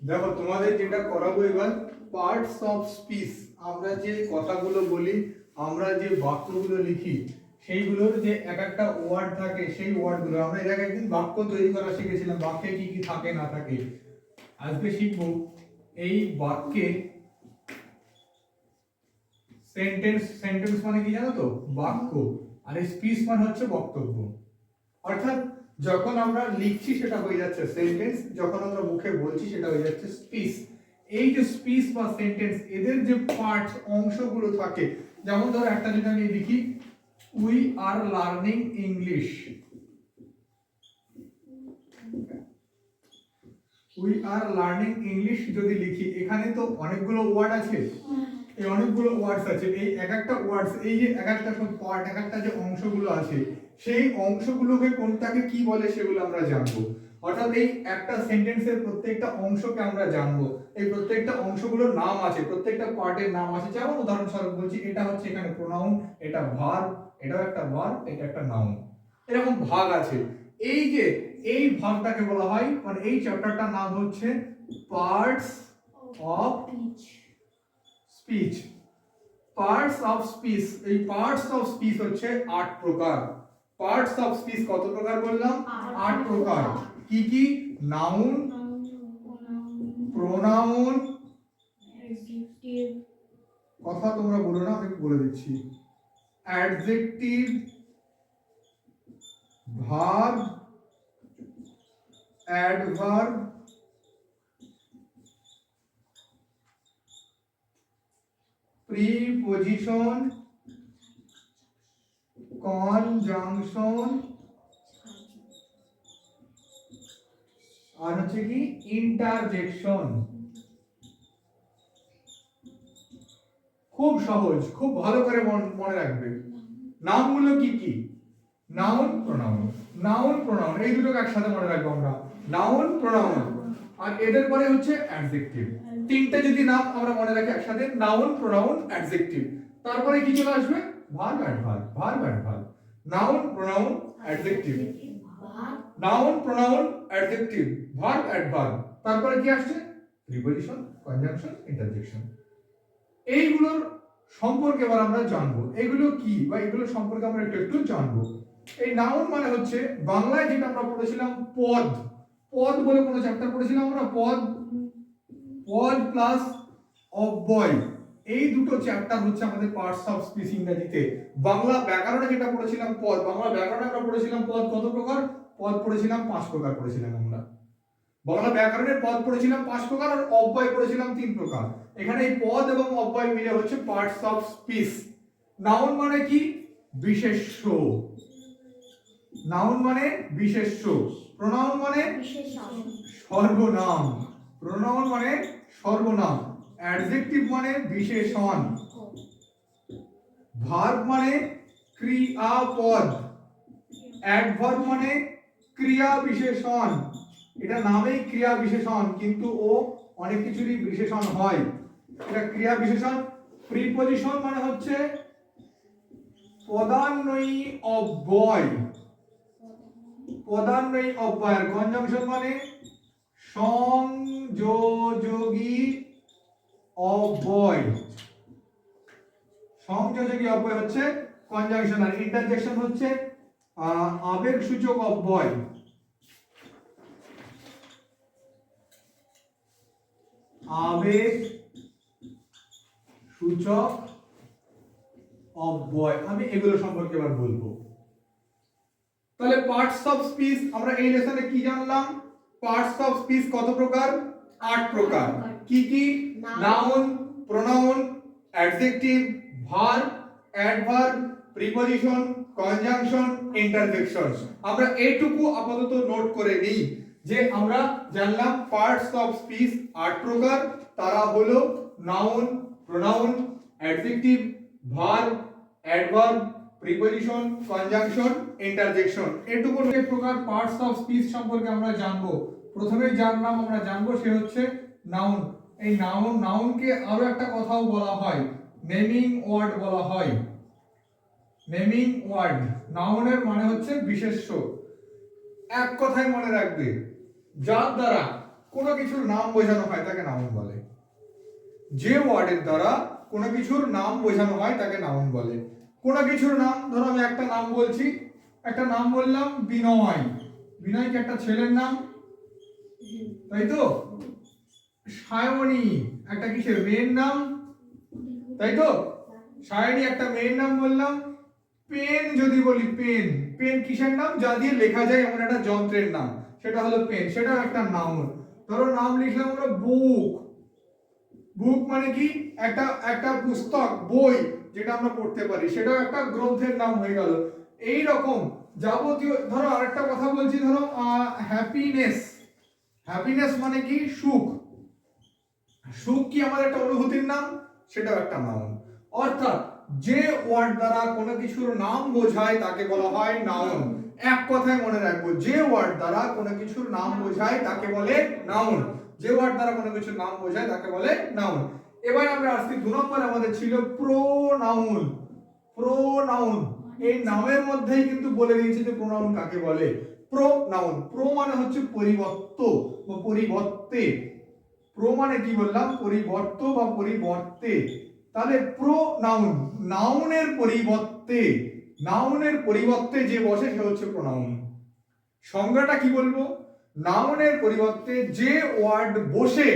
দেখো তোমাদের যেটা করাবো এবার পার্টস অফ স্পিচ। আমরা যে কথাগুলো বলি, আমরা যে বাক্যগুলো লিখি, সেইগুলোর যে এক একটা ওয়ার্ড থাকে, সেই ওয়ার্ডগুলো আমরা এর আগে একদিন বাক্য তৈরি করা শিখেছিলাম, বাক্যে কি কি থাকে না থাকে। আজকে শিখবো এই বাক্যে সেন্টেন্স। সেন্টেন্স মানে কি জানো তো? বাক্য। আর স্পিচ মানে হচ্ছে বক্তব্য। অর্থাৎ যখন আমরা লিখছি সেটা হয়ে যাচ্ছে সেন্টেন্স, যখন আমরা মুখে বলছি সেটা হয়ে যাচ্ছে স্পিচ। এই যে স্পিচ বা সেন্টেন্স, এদের যে পার্টস অংশগুলো থাকে, যেমন ধরো একটা যদি আমি লিখি we are learning English, we are learning English যদি লিখি, এখানে তো অনেকগুলো ওয়ার্ড আছে, এই অনেকগুলো ওয়ার্ডস আছে, এই এক একটা ওয়ার্ডস, এই যে এক একটা সব পার্ট, এক একটা যে অংশগুলো আছে, সেই অংশগুলোকে কোনটাকে কি বলে সেগুলো আমরা জানবো। অর্থাৎ এই একটা সেন্টেন্সের প্রত্যেকটা অংশকে আমরা জানবো, এই প্রত্যেকটা অংশগুলোর নাম আছে, প্রত্যেকটা পার্টের নাম আছে। যেমন উদাহরণস্বরূপ বলছি, এটা হচ্ছে এখানে প্রোনাউন, এটা ভার্ব, এটাও একটা ভার্ব, এটা একটা নাউন, এরকম ভাগ আছে। এই যে এই ভাগটাকে বলা হয়, মানে এই চ্যাপ্টারটার নাম হচ্ছে parts of speech. Parts of speech, এই পার্টস অফ স্পিচ হচ্ছে 8 প্রকার। পার্টস অফ স্পিচ কত প্রকার বললাম? 8 প্রকার। কি কি? নাউন, প্রোনাউন, কথা তোমরা বলো না, আমি বলে দিচ্ছি, adjective, verb, adverb, preposition, conjunction, আর হচ্ছে কি ইন্টারজেকশন। খুব সহজ, খুব ভালো করে মনে রাখবে। নামগুলো কি কি? Noun, pronoun. নাউন, প্রোনাউন এই দুটোকে একসাথে মনে রাখবো আমরা, নাউন, প্রোনাউন। আর এদের পরে হচ্ছে অ্যাডজেক্টিভ। তিনটে যদি নাম আমরা মনে রাখি একসাথে, নাউন, প্রোনাউন, অ্যাডজেক্টিভ, তারপরে কি চলে আসবে? Verb, adverb, verb, adverb. Noun, pronoun, adjective, noun, pronoun, adjective, verb, adverb, তারপরে কি আসছে? Preposition, conjunction, interjection. এইগুলোর সম্পর্কে এবার আমরা জানবো, এগুলো কি বা এগুলো সম্পর্কে আমরা একটু একটু জানবো। এই নাউন মানে হচ্ছে বাংলায় যেটা আমরা পড়েছিলাম পদ, পদ বলে কোনো চ্যাপ্টার পড়েছিলাম আমরা, পদ, পদ প্লাস অব্যয়, এই দুটো চ্যাপ্টার হচ্ছে আমাদের পার্টস অফ স্পিচ ইংরেজিতে। বাংলা ব্যাকরণে যেটা পড়েছিলাম পদ, বাংলা ব্যাকরণে আমরা পড়েছিলাম পদ কত প্রকার? পদ পড়েছিলাম 5 প্রকার পড়েছিলাম আমরা। বাংলা ব্যাকরণের পদ পড়েছিলাম 5 প্রকার, আর অব্যয় পড়েছিলাম 3 প্রকার। এখানে এই পদ এবং অব্যয় মিলে হচ্ছে পার্টস অফ স্পিচ। নাউন মানে কি? বিশেষ্য। নাউন মানে বিশেষ্য। প্রোনাউন মানে সর্বনাম। প্রোনাউন মানে সর্বনাম। অ্যাডজেক্টিভ মানে বিশেষণ। ভার্ব মানে ক্রিয়াপদ। অ্যাডভার্ব মানে ক্রিয়া বিশেষণ। এটা নামেই ক্রিয়া বিশেষণ, কিন্তু ও অনেক কিছুরই বিশেষণ হয়, এটা ক্রিয়া বিশেষণ। প্রিপজিশন মানে হচ্ছে পদান্বয়ী অব্যয়, পদান্বয়ী অব্যয়। আর কনজাংশন মানে সংযোজী অব্যয়, সংযোজী অব্যয় হচ্ছে কনজাংশন। আর ইন্টারজেকশন হচ্ছে আবেগসূচক অব্যয়। আবেগ সূচক অব্যয়, আমি এগুলো সম্পর্কে এবার বলবো। তাহলে পার্টস অফ স্পিচ আমরা এই লেসনে কি জানলাম? পার্টস অফ স্পিচ কত প্রকার? 8 প্রকার। কি কি? Noun, pronoun, adjective, verb, adverb, preposition, conjunction, interjection. আমরা এইটুকু আপাতত নোট করে নিই যে আমরা জানলাম পার্টস অফ স্পিচ 8 প্রকার। তারা হলো noun, pronoun, adjective, verb, adverb, preposition, conjunction, interjection. এটুকু প্রকার পার্টস অফ স্পিচ সম্পর্কে আমরা জানবো। প্রথমে যার নাম আমরা জানবো সে হচ্ছে নাউন। এই নাউন, নাউনকে আরো একটা কথাও বলা হয়, নেমিং ওয়ার্ড বলা হয়। নেমিং ওয়ার্ড, নাউনের মানে হচ্ছে বিশেষ্য। এক কথায় মনে রাখবে, যার দ্বারা কোনো কিছুর নাম বোঝানো হয় তাকে নাউন বলে। যে ওয়ার্ডের দ্বারা কোনো কিছুর নাম বোঝানো হয় তাকে নাউন বলে। কোনো কিছুর নাম, ধরো আমি একটা নাম বলছি, একটা নাম বললাম বিনয়। বিনয় কি একটা ছেলের নাম? তাই তো। সায়নী একটা কিসের মেয়ের নাম? তাই তো। সায়নী একটা মেয়ের নাম বললাম। পেন যদি বলি, পেন, পেন কিসের নাম? যা দিয়ে লেখা যায় এমন একটা যন্ত্রের নাম, সেটা হলো পেন, সেটাও একটা নাউন। ধরো নাম লিখলাম আমরা বুক। বুক মানে কি? একটা একটা পুস্তক, বই যেটা আমরা পড়তে পারি, সেটাও একটা গ্রন্থের নাম হয়ে গেল। এই রকম যাবতীয়। ধরো আরেকটা কথা বলছি, ধরো হ্যাপিনেস। হ্যাপিনেস মানে কি? সুখ। সুখ কি আমার একটা অনুভূতির নাম? সেটাও একটা নাউন। অর্থাৎ যে ওয়ার্ড দ্বারা কোনো কিছুর নাম বোঝায় তাকে বলা হয় নাউন। এক কথায় মনে রাখবো, যে ওয়ার্ড দ্বারা কোনো কিছুর নাম বোঝায় তাকে বলে নাউন। যে ওয়ার্ড দ্বারা কোনো কিছুর নাম বোঝায় তাকে বলে নাউন। এবার আমরা আসছি 2 নম্বর, আমাদের ছিল প্রোনাউন। প্রোনাউন, এই নামের মধ্যেই কিন্তু বলে দিয়েছে যে প্রোনাউন কাকে বলে। প্রোনাউন, প্রো মানে হচ্ছে পরিবর্ত বা পরিবর্তে। প্রো মানে কি বললাম? পরিবর্ত বা পরিবর্তে। তাহলে প্রোনাউন, নাউনের পরিবর্তে, নাউনের পরিবর্তে যে বসে সে হচ্ছে প্রোনাউন। সংজ্ঞাটা কি বলবো? নাউনের পরিবর্তে যে ওয়ার্ড বসে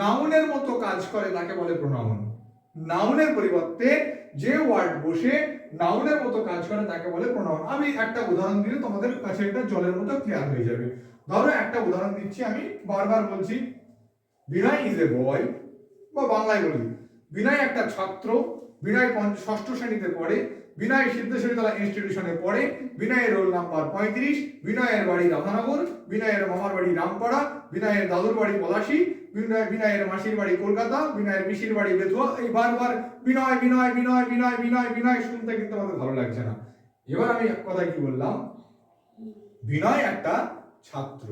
নাউনের মতো কাজ করে তাকে বলে প্রোনাউন। নাউনের পরিবর্তে যে ওয়ার্ড বসে নাউনের মতো কাজ করে তাকে বলে প্রোনাউন। আমি একটা উদাহরণ দিলে তোমাদের কাছে এটা জলের মতো ক্লিয়ার হয়ে যাবে। ধরো একটা উদাহরণ দিচ্ছি, আমি বারবার বলছি, বিনয় ইজ এ বয়, বা বাংলায় বলি বিনয় একটা ছাত্র। বিনয় 6ষ্ঠ শ্রেণীতে পড়ে। বিনয় সিদ্ধেশ্বরীতলা ইনস্টিটিউশনে পড়ে। বিনয়ের রোল নাম্বার 35। বিনয়ের বাড়ি রাধানগর। বিনয়ের মামার বাড়ি রামপাড়া। বিনয়ের দাদুর বাড়ি পলাশী। বিনয়ের মাসির বাড়ি কলকাতা। বিনয়ের পিসির বাড়ি বেথুয়া। এই বারবার বিনয় বিনয় বিনয় বিনয় বিনয় বিনয় শুনতে কিন্তু আমাদের ভালো লাগছে না। এবার আমি এক কথায় কি বললাম? বিনয় একটা ছাত্র,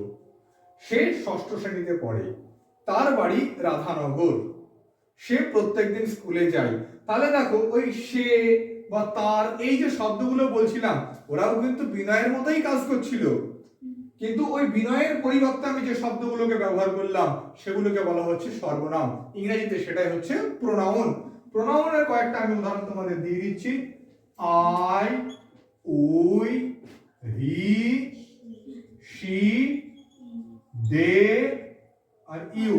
সে 6ষ্ঠ শ্রেণীতে পড়ে, তার বাড়ি রাধানগর, সে প্রত্যেকদিন স্কুলে যায়। তাহলে দেখো ওই সে বা তার এই যে শব্দগুলো বলছিলাম, ওরাও কিন্তু বিনয়ের মতোই কাজ করছিল, কিন্তু ওই বিনয়ের পরিবর্তে আমি যে শব্দগুলোকে ব্যবহার করলাম সেগুলোকে বলা হচ্ছে সর্বনাম। ইংরেজিতে সেটাই হচ্ছে প্রোনাউন। প্রোনাউনের কয়েকটা আমি উদাহরণ তোমাদের দিয়ে দিচ্ছি। I, we, he, she, they আর ইউ।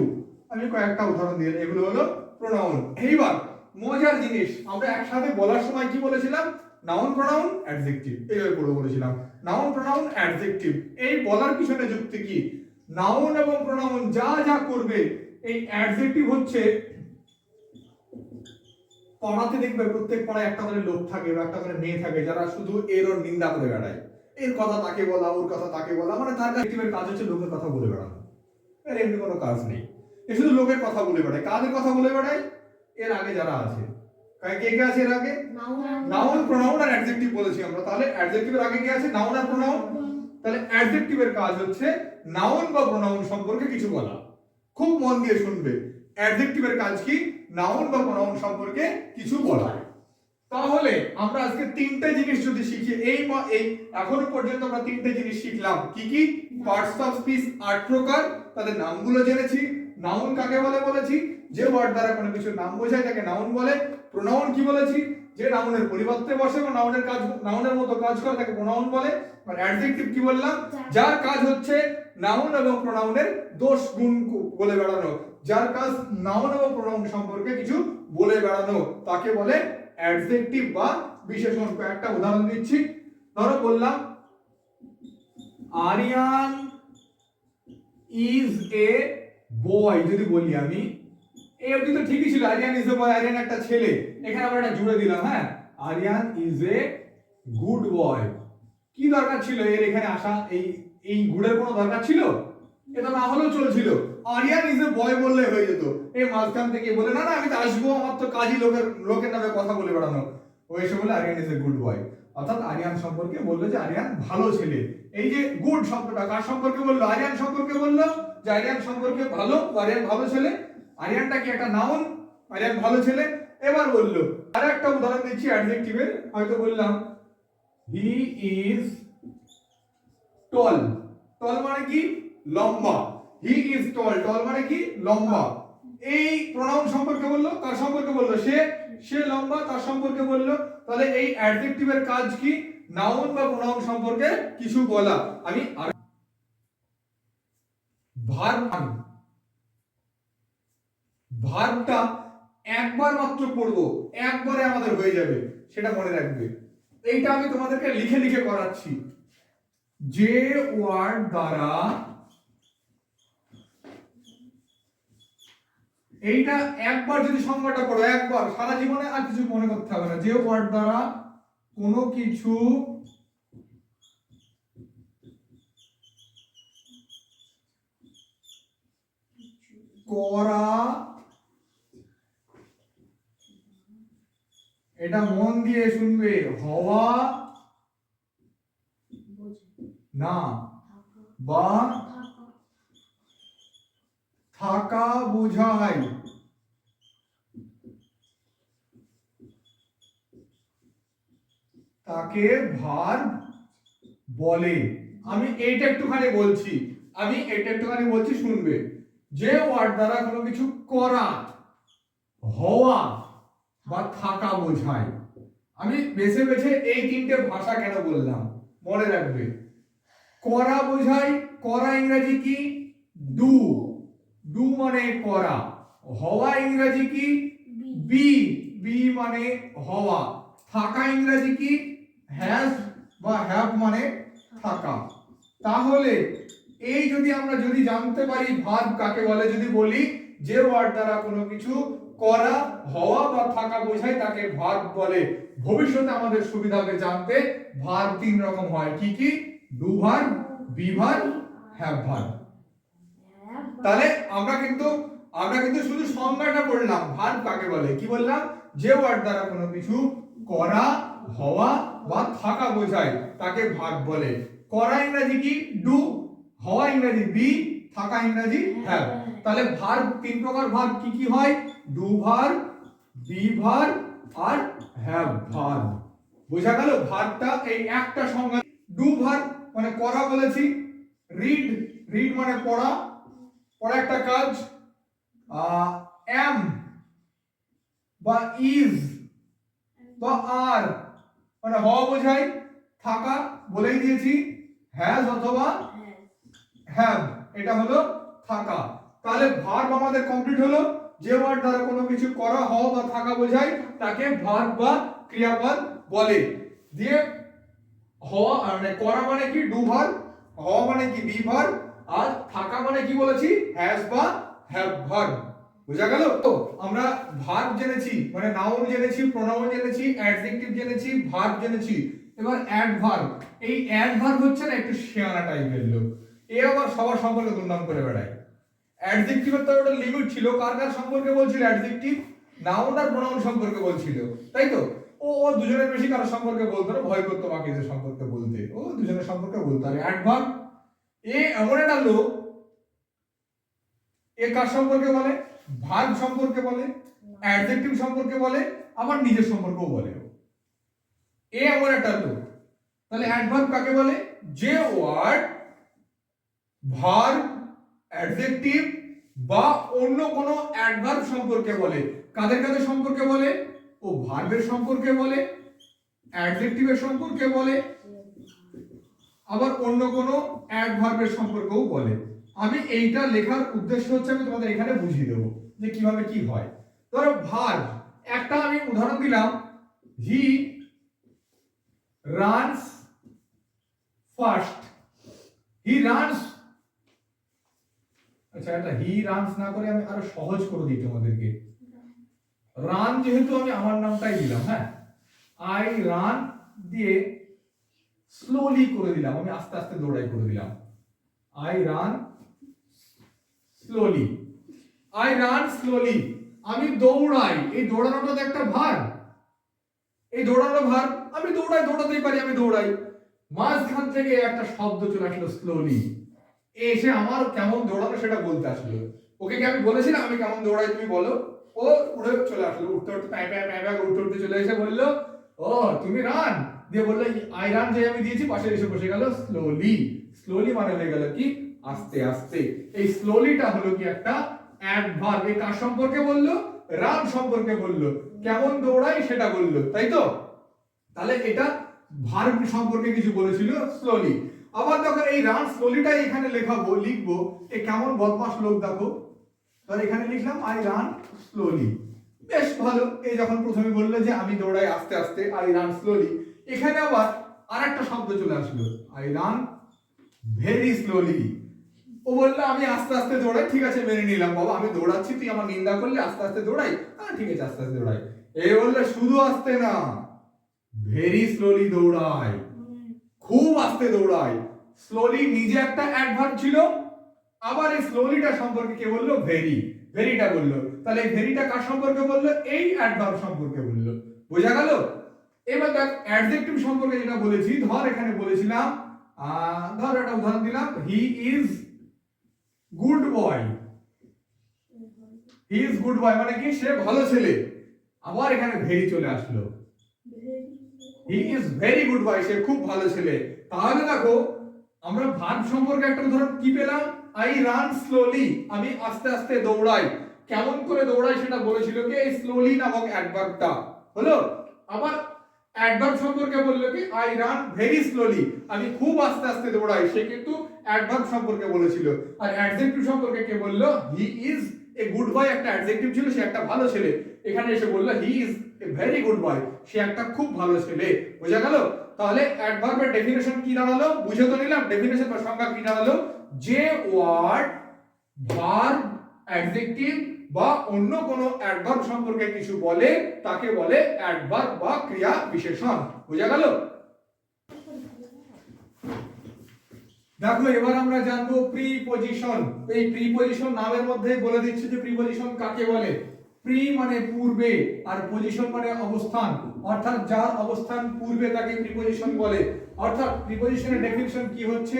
আমি কয়েকটা উদাহরণ দিয়ে, এগুলো হলো প্রোনাউন। এইবার মজার জিনিস, আমরা একসাথে বলার সময় কি বলেছিলাম? নাউন, প্রোনাউন, অ্যাডজেক্টিভ, এইভাবে পড়ে বলেছিলাম। Noun, pronoun, adjective. এই বলার পিছনে যুক্তি কি? নাউন এবং প্রোনাউন যা যা করবে, এই অ্যাডজেক্টিভ হচ্ছে, পাড়াতে দেখবে প্রত্যেক পাড়ায় একটা করে লোক থাকে বা একটা করে মেয়ে থাকে যারা শুধু এর ওর নিন্দা করে বেড়ায়। এর কথা তাকে বলা, ওর কথা তাকে বলা, মানে তার কাজ হচ্ছে লোকের কথা বলে বেড়ানো। এর এমনি কোনো কাজ নেই, এ শুধু লোকের কথা বলে বেড়ায়। কাদের কথা বলে বেড়ায়? এর আগে যারা আছে। কে কে আছে এর আগে? নাউন, প্রোনাউন আর অ্যাডজেক্টিভ বলেছি আমরা। তাহলে অ্যাডজেক্টিভের আগে কে আছে? নাউন আর প্রোনাউন। তাহলে অ্যাডজেক্টিভের কাজ হচ্ছে নাউন বা প্রোনাউন সম্পর্কে কিছু বলা। খুব মন দিয়ে শুনবে, অ্যাডজেক্টিভের কাজ কি? নাউন বা প্রোনাউন সম্পর্কে কিছু বলা। তাহলে আমরা আজকে 3টে জিনিস যদি শিখি, এই এখনো পর্যন্ত আমরা 3টে জিনিস শিখলাম। কি কি? পার্টস অফ স্পিচ 8 প্রকার, তাদের নামগুলো জেনেছি। নাউন কাকে বলে বলেছি? যে ওয়ার্ড দ্বারা কোনো কিছুর নাম বোঝায় তাকে নাউন বলে। প্রোনাউন কি বলেছি? যে নাউনের পরিবর্তে বসে এবং নাউনের মতো কাজ করে তাকে প্রোনাউন বলে। আর অ্যাডজেক্টিভ কি বললাম? যার কাজ হচ্ছে নাউন এবং প্রোনাউনের দোষ গুণ বলে বেড়ানো, যার কাজ নাউন এবং প্রোনাউন সম্পর্কে কিছু বলে বেড়ানো, তাকে বলে অ্যাডজেক্টিভ বা বিশেষণ। একটা উদাহরণ দিচ্ছি, ধরো বললাম আরিয়ান ইজ এ বয়। যদি বলি আমি, এই অবধি তো ঠিকই ছিল, Aryan is a boy, Aryan একটা ছেলে। এখানে আমরা একটা জুড়ে দিলাম, হ্যাঁ, Aryan is a good boy. কি দরকার ছিল এর এখানে আসা? এই গুডের কোনো দরকার ছিল? এটা না হলেও চলছিল, আরিয়ান ইজ এ বয় বললে হয়ে যেত। এই মাঝখান থেকে বলে না না আমি তো আসবো, আমার তো কাজই লোকের নামে কথা বলে বেড়ানো, ও এসে বলে Aryan is a good boy. অর্থাৎ আরিয়ান সম্পর্কে বললো যে আরিয়ান ভালো ছেলে। এই যে গুড শব্দটা কার সম্পর্কে বললো? আরিয়ান সম্পর্কে বললো যে আরিয়ান সম্পর্কে ভালো, আরিয়ান ভালো ছেলে। আরিয়ানটা কি একটা নাউন? আরিয়ান ভালো ছেলে। এবার বললো, আর একটা উদাহরণ দিচ্ছি অ্যাডজেক্টিভের। হয়তো বললাম হি ইজ টল। টল মানে কি? লম্বা। হি ইজ টল, টল মানে কি লম্বা। এই প্রোনাউন সম্পর্কে বললো, কার সম্পর্কে বললো, সে, সে লম্বা, তার সম্পর্কে বললো। তাহলে এই অ্যাডজেক্টিভের কাজ কি, নাউন বা প্রোনাউন সম্পর্কে কিছু বলা। আমি ভার্ব, ভার্বটা একবার মাত্র পড়বো, একবারে আমাদের হয়ে যাবে, সেটা মনে রাখবে। এইটা আমি তোমাদেরকে লিখে লিখে করাচ্ছি। যে ওয়ার্ড দ্বারা, এইটা একবার যদি সংজ্ঞাটা পড়ো, একবার, সারা জীবনে আর কিছু মনে করতে হবে না। যে ওয়ার্ড দ্বারা কোনো কিছু করা, এটা মন দিয়ে শুনবে, হওয়া না বা থাকা বোঝায়, তাকে ভার্ব বলে। আমি এইটা একটুখানি বলছি, আমি এটা একটুখানি বলছি, শুনবে। যে ওয়ার্ড দ্বারা কোনো কিছু করা, হওয়া বা থাকা বোঝায়। আমি বেছে বেছে এই তিনটে ভাষা কেন বললাম, মনে রাখবে। করা বোঝায়, করা ইংরেজি কি, ডু, ডু মানে করা। হওয়া ইংরেজি কি, বি, বি মানে হওয়া। থাকা ইংরেজি কি, হ্যাজ বা হ্যাভ মানে থাকা। তাহলে এই যদি আমরা যদি জানতে পারি ভার্ব কাকে বলে, যদি বলি যে ওয়ার্ড দ্বারা কোনো কিছু করা, হওয়া বা থাকা বোঝায়, তাকে ভার্ব বলে। ভবিষ্যতে আমাদের সুবিধা হবে জানতে ভার্ব তিন রকম হয়, কি কি, do verb, be verb, have verb. তাহলে আমরা কিন্তু শুধু সংজ্ঞাটা পড়লাম, ভার্ব কাকে বলে। কি বললাম, যে ওয়ার্ড দ্বারা কোনো কিছু করা, হওয়া বা থাকা বোঝায়, তাকে ভার্ব বলে। করা ইংরেজি কি, ডু, হওয়া ইংরেজি বি, থাকা ইংরেজি হ্যাভ। তাহলে ভার্ব তিন প্রকার, ভার্ব কি কি হয়, ডু ভার্ব, বি ভার্ব আর হ্যাভ ভার্ব। বোঝা গেল ভার্বটা এই একটা সংজ্ঞা। ডু ভার্ব মানে করা বলেছি, রিড, রিড মানে পড়া, পড়া একটা কাজ। এম বা ইজ বা আর মানে হওয়া বোঝায়, থাকা বলেই দিয়েছি, হ্যাজ অথবা হ্যাভ, এটা হলো থাকা। তাহলে ভার্ব আমাদের কমপ্লিট হলো। যে ওয়ার্ড দ্বারা কোনো কিছু করা, হওয়া বা থাকা বোঝায়, তাকে ভার্ব বা ক্রিয়াপদ বলে। দিয়ে হওয়া মানে করা মানে কি, ডু ভার্ব, হওয়া মানে কি, বি ভার্ব, আর থাকা মানে কি বলেছি, হ্যাজ বা হ্যাভ ভার্ব। বুঝা গেল? তো আমরা ভার্ব জেনেছি, মানে নাউন জেনেছি, প্রোনাউন জেনেছি, অ্যাডজেক্টিভ জেনেছি, ভার্ব জেনেছি। এবার অ্যাডভার্ব। এই অ্যাডভার্ব হচ্ছে না একটু শেয়ানা টাইপের লোক, এ আবার সবার সম্পর্কে দুর্নাম করে বেড়ায়। অ্যাডজেক্টিভের তো একটা লিমিট ছিল, কার কার সম্পর্কে বলছিল অ্যাডজেক্টিভ, নাউন আর প্রোনাউন সম্পর্কে বলছিল, তাই তো। ও দুজনের বেশি কারো সম্পর্কে বলতো না, ভয় করতো বাকিদের সম্পর্কে বলতে, ও দুজনের সম্পর্কে বলতো। আর অ্যাডভার্ব, এ এমন একটা লোক, এ কার সম্পর্কে বলে, ভার্ব সম্পর্কে বলে, অ্যাডজেক্টিভ সম্পর্কে বলে, আবার নিজের সম্পর্কেও বলে। এ এমন একটা লোক। তাহলে অ্যাডভার্ব কাকে বলে, যে ওয়ার্ড ভার্ব, অ্যাডজেক্টিভ বা অন্য কোনো অ্যাডভার্ব সম্পর্কে বলে। কাদের কাদের সম্পর্কে বলে, ও ভার্বের সম্পর্কে বলে, অ্যাডজেক্টিভের সম্পর্কে বলে, আবার অন্য কোনো অ্যাডভার্বের সম্পর্কেও বলে। আমি এইটা লেখার উদ্দেশ্য হচ্ছে আমি তোমাদের এখানে বুঝিয়ে দেবো যে কিভাবে কি হয়। ধরো ভার্ব, একটা আমি উদাহরণ দিলাম, he runs fast, he runs. আচ্ছা, এটা হি রানস না করে আমি আরো সহজ করে দিই তোমাদেরকে। রান যেহেতু আমি আমার নামটাই দিলাম, হ্যাঁ, আই রান দিয়ে স্লোলি করে দিলাম, আমি আস্তে আস্তে দৌড়াই করে দিলাম, I run slowly, I run slowly. আমি দৌড়াই, এই দৌড়ানোটা তো একটা ভার্ব, এই দৌড়ানো ভার্ব। আমি দৌড়াই, দৌড়াতেই পারি, আমি দৌড়াই। মাঝখান থেকে একটা শব্দ চলে আসলো স্লোলি, এসে আমার কেমন দৌড়ানো সেটা বলতে আসলো। ওকে কি আমি বলেছিলাম আমি কেমন দৌড়াই, তুমি বলো। ও উড়ে চলে আসলো, উঠতে উঠতে প্যাঁ প্যাঁ প্যাঁ প্যাঁ উঠতে উঠতে চলে এসে বললো, ও তুমি রান, দিয়ে বললো আই রান, যে আমি দিয়েছি পাশে এসে বসে গেল স্লোলি। স্লোলি মানে হয়ে গেল কি, আস্তে আস্তে। এই স্লোলিটা হলো কি একটা অ্যাডভার্ব। এ কার সম্পর্কে বললো? রান সম্পর্কে বললো। কেমন দৌড়াই সেটা বললো, তাই তো? তাহলে এটা ভার্ব সম্পর্কে কিছু বলেছিল স্লোলি। আবার দেখো এই রান স্লোলিটাই এখানে লিখবো। এ কেমন বদমাশ লোক দেখো। তাহলে এখানে লিখলাম আই রান স্লোলি। বেশ ভালো। এই যখন প্রথমে বললো যে আমি দৌড়াই আস্তে আস্তে, আই রান স্লোলি, এখানে আবার আরেকটা শব্দ চলে আসলো, আই রান ভেরি স্লোলি। ও বললো আমি আস্তে আস্তে দৌড়াই। ঠিক আছে, মেনে নিলাম বাবা, আমি দৌড়াচ্ছি, তুই আমার নিন্দা করলে আস্তে আস্তে দৌড়াই। হ্যাঁ ঠিক আছে, আস্তে আস্তে দৌড়াই। এই বললো শুধু আস্তে না, ভেরি স্লোলি দৌড়াই, খুব আস্তে দৌড়াই। স্লোলি নিজে একটা অ্যাডভার্ব ছিল, আবার এই স্লোলিটা সম্পর্কে কে বললো? ভেরি। ভেরিটা বললো। তাহলে এই ভেরিটা কার সম্পর্কে বললো? এই অ্যাডভার্ব সম্পর্কে বললো। বোঝা গেল? এবার দেখ অ্যাডজেক্টিভ সম্পর্কে যেটা বলেছি, ধর এখানে বলেছিলাম, ধর একটা উদাহরণ দিলাম, he is good boy. He is good boy মানে কি? সে ভালো ছেলে। আবার এখানে ভেরি চলে আসলো, he is very good boy, সে খুব ভালো ছেলে। তাহলে দেখো আমরা ভার্ব সম্পর্কে একটা উদাহরণ কি পেলাম? আই রান স্লোলি, আমি আস্তে আস্তে দৌড়াই। কেমন করে দৌড়াই সেটা বলেছিল কি? এই স্লোলি নামক অ্যাডভার্বটা হলো। আবার অ্যাডভার্ব সম্পর্কে বললো কি? আই রান ভেরি স্লোলি, আমি খুব আস্তে আস্তে দৌড়াই। সে কিন্তু অ্যাডভার্ব সম্পর্কে বলেছিল। আর অ্যাডজেক্টিভ সম্পর্কে কে বললো? হি ইজ এ গুড বয়, একটা অ্যাডজেক্টিভ ছিল, সে একটা ভালো ছেলে। এখানে এসে বললো he is a very good boy, সে একটা খুব ভালো ছেলে। বোঝা গেল? তাহলে অ্যাডভার্বের ডেফিনেশন কি দাঁড়ালো? বুঝে তো নিলাম ডেফিনেশন বা সংজ্ঞা কি দাঁড়ালো। যে ওয়ার্ড ভার্ব, অ্যাডজেক্টিভ বা অন্য কোনো অ্যাডভার্ব সম্পর্কে কিছু বলে তাকে বলে অ্যাডভার্ব বা ক্রিয়া বিশেষণ। বোঝা গেল? দেখো এবার আমরা জানবো প্রিপজিশন। এই প্রিপজিশন নামের মধ্যে বলে দিচ্ছে যে প্রিপজিশন কাকে বলে। প্রি মানে পূর্বে, আর পজিশন মানে অবস্থান, অর্থাৎ যার অবস্থান পূর্বে তাকে প্রিপজিশন বলে। অর্থাৎ প্রিপজিশনের ডেফিনিশন কি হচ্ছে?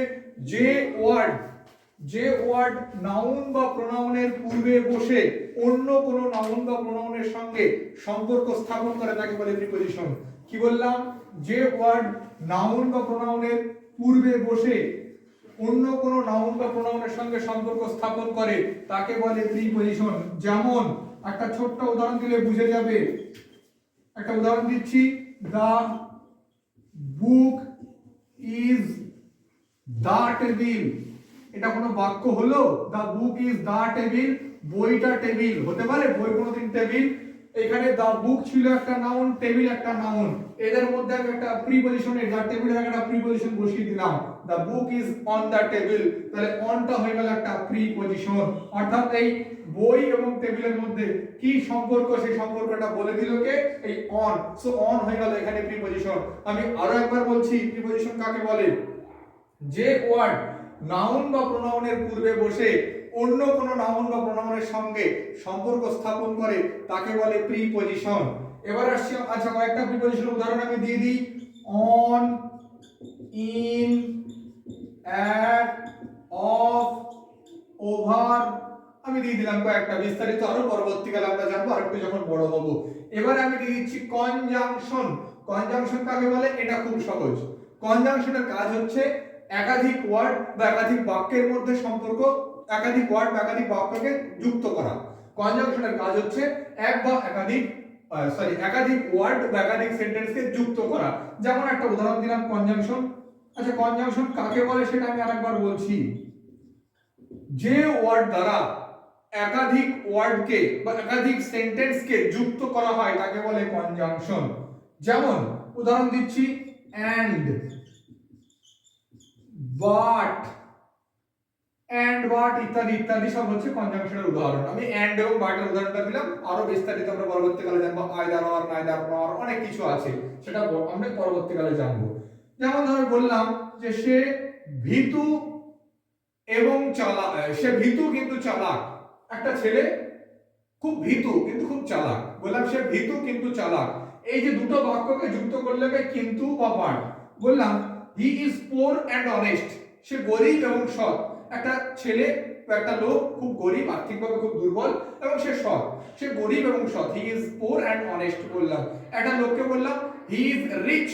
যে ওয়ার্ড নাউন বা প্রোনাউনের পূর্বে বসে অন্য কোনো নাউন বা প্রোনাউনের সঙ্গে সম্পর্ক স্থাপন করে তাকে বলে প্রিপজিশন। কি বললাম? যে ওয়ার্ড নাউন বা প্রোনাউনের পূর্বে বসে অন্য কোনো নাউন বা প্রোনাউনের সঙ্গে সম্পর্ক স্থাপন করে তাকে বলে প্রিপজিশন। যেমন একটা ছোট্ট উদাহরণ দিলে বুঝে যাবে। একটা উদাহরণ দিচ্ছি, দা বুক ইজ দা টেবিল। এটা কোনো বাক্য হলো? দা বুক ইজ দা টেবিল, বইটা টেবিল হতে পারে? বই কোনোদিন টেবিল? এখানে দা বুক ছিল একটা নাউন, টেবিল একটা নাউন, এদের মধ্যে আমি একটা প্রিপজিশনের দা টেবিলের একটা প্রিপজিশন বসিয়ে দিলাম, the book is on the table. তাহলে অনটা হয়ে গেল একটা প্রিপজিশন। অর্থাৎ এই বই এবং টেবিলের মধ্যে কি সম্পর্ক সেই সম্পর্কটা বলে দিল কে? এই অন। সো অন হয়ে গেল এখানে প্রিপজিশন। আমি আরো একবার বলছি প্রিপজিশন কাকে বলে। যে ওয়ার্ড নাউন বা প্রোনাউনের পূর্বে বসে অন্য কোনো নাউন বা প্রোনাউনের সঙ্গে সম্পর্ক স্থাপন করে তাকে বলে প্রিপজিশন। এবার আসছি, আচ্ছা কয়েকটা প্রিপজিশনের উদাহরণ আমি দিয়ে দিই। On, in, at, of, over, আমি দিয়ে দিলাম কয়েকটা। বিস্তারিত আরো পরবর্তীকালে আমরা জানবো আরেকটু যখন বড় হব। এবারে আমি দিয়ে দিচ্ছি কনজাংশন। কনজাংশন কাকে বলে? এটা খুব সহজ। কনজাংশনের কাজ হচ্ছে একাধিক ওয়ার্ড বা একাধিক বাক্যের মধ্যে সম্পর্ক, একাধিক ওয়ার্ড বা একাধিক বাক্যকে যুক্ত করা। কনজাংশনের কাজ হচ্ছে একাধিক ওয়ার্ড বা একাধিক সেন্টেন্সকে যুক্ত করা। যেমন একটা উদাহরণ দিলাম কনজাংশন। আচ্ছা কনজাংশন কাকে বলে সেটা আমি আরেকবার বলছি। যে ওয়ার্ড দ্বারা একাধিক ওয়ার্ডকে বা একাধিক সেন্টেন্সকে যুক্ত করা হয় তাকে বলে কনজাংশন। যেমন উদাহরণ দিচ্ছি, এন্ড, বাট, ইত্যাদি ইত্যাদি সব হচ্ছে কনজাংশনের উদাহরণ। আমি এন্ড এবং বাটের উদাহরণটা দিলাম, আরো বিস্তারিত আমরা পরবর্তীকালে জানবো। আইদার অর, নাইদার নর, অনেক কিছু আছে, সেটা আমরা পরবর্তীকালে জানবো। যেমন ধরে বললাম যে সে ভীতু এবং চালাক, সে ভীতু কিন্তু চালাক। একটা ছেলে খুব ভীতু কিন্তু খুব চালাক, বললাম সে ভীতু কিন্তু চালাক। এই যে দুটো বাক্যকে যুক্ত করলে কিন্তু বা বাট। বললাম he is poor and honest, সে গরিব এবং সৎ। একটা ছেলে একটা লোক খুব গরিব, আর্থিকভাবে খুব দুর্বল এবং সে সৎ, সে গরিব এবং সৎ, he is poor and honest বললাম। একটা লোককে বললাম he is rich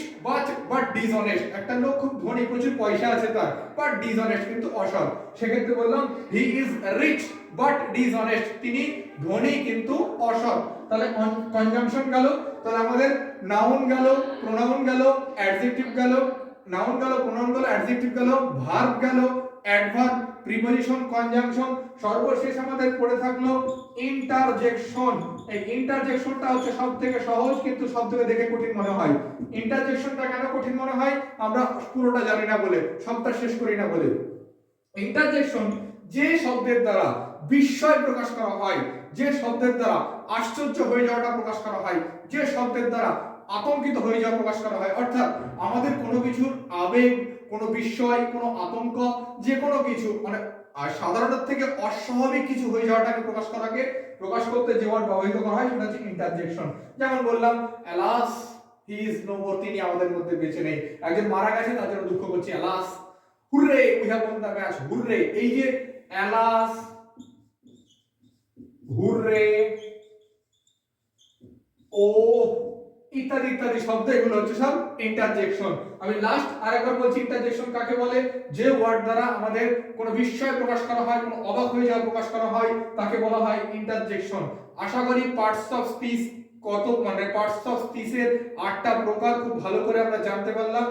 but dishonest, একটা লোক খুব ধনী, প্রচুর পয়সা আছে তার, বাট ডিসঅনেস্ট কিন্তু অসৎ, সেক্ষেত্রে বললাম he is rich but dishonest, তিনি ধনী কিন্তু অসৎ। তাহলে কনজাংশন গেল, তাহলে আমাদের নাউন গেল, প্রোনাউন গেল, অ্যাডজেক্টিভ গেল, নাউন গেল, প্রোনাউন গেল, অ্যাডজেক্টিভ গেল, ভার্ব গেল, অ্যাডভার্ব, প্রিপজিশন, কনজাংশন, সর্বশেষ আমাদের পড়ে থাকলো ইন্টারজেকশন। এই ইন্টারজেকশনটা হচ্ছে সবথেকে সহজ কিন্তু সবথেকে দেখে কঠিন মনে হয়। ইন্টারজেকশনটা কেন কঠিন মনে হয়? আমরা পুরোটা জানি না বলে, সবটা শেষ করি না বলে। ইন্টারজেকশন যে শব্দের দ্বারা বিস্ময় প্রকাশ করা হয়, যে শব্দের দ্বারা আশ্চর্য হয়ে যাওয়াটা প্রকাশ করা হয়, যে শব্দের দ্বারা আতঙ্কিত হয়ে যাওয়া প্রকাশ করা হয়, অর্থাৎ আমাদের কোনো কিছুর আবেগ, কোনো বিস্ময়, কোনো আতঙ্ক, যে কোনো কিছু মানে সাধারণের থেকে অস্বাভাবিক কিছু হয়ে যাওয়াটাকে প্রকাশ করতে যে ওয়ার্ড ব্যবহৃত করা হয় সেটা হচ্ছে ইন্টারজেকশন। যেমন বললাম alas he is no more, তিনি আমাদের মধ্যে বেঁচে নেই, একজন মারা গেছে তার জন্য দুঃখ করছি, alas. Hurrah we have won the match, hurrah, এই যে অ্যালাস, হুররে, ও ইত্যাদি ইত্যাদি শব্দ, এগুলো হচ্ছে সব ইন্টারজেকশন। আমি লাস্ট আরেকবার বলছি, ইন্টারজেকশন কাকে বলে? যে ওয়ার্ড দ্বারা আমাদের কোনো বিস্ময় প্রকাশ করা হয়, কোনো অবাক হয়ে যাওয়া প্রকাশ করা হয়, তাকে বলা হয় ইন্টারজেকশন। আশা করি parts of speech parts of স্পিচের 8টা প্রকার খুব ভালো করে আমরা জানতে পারলাম।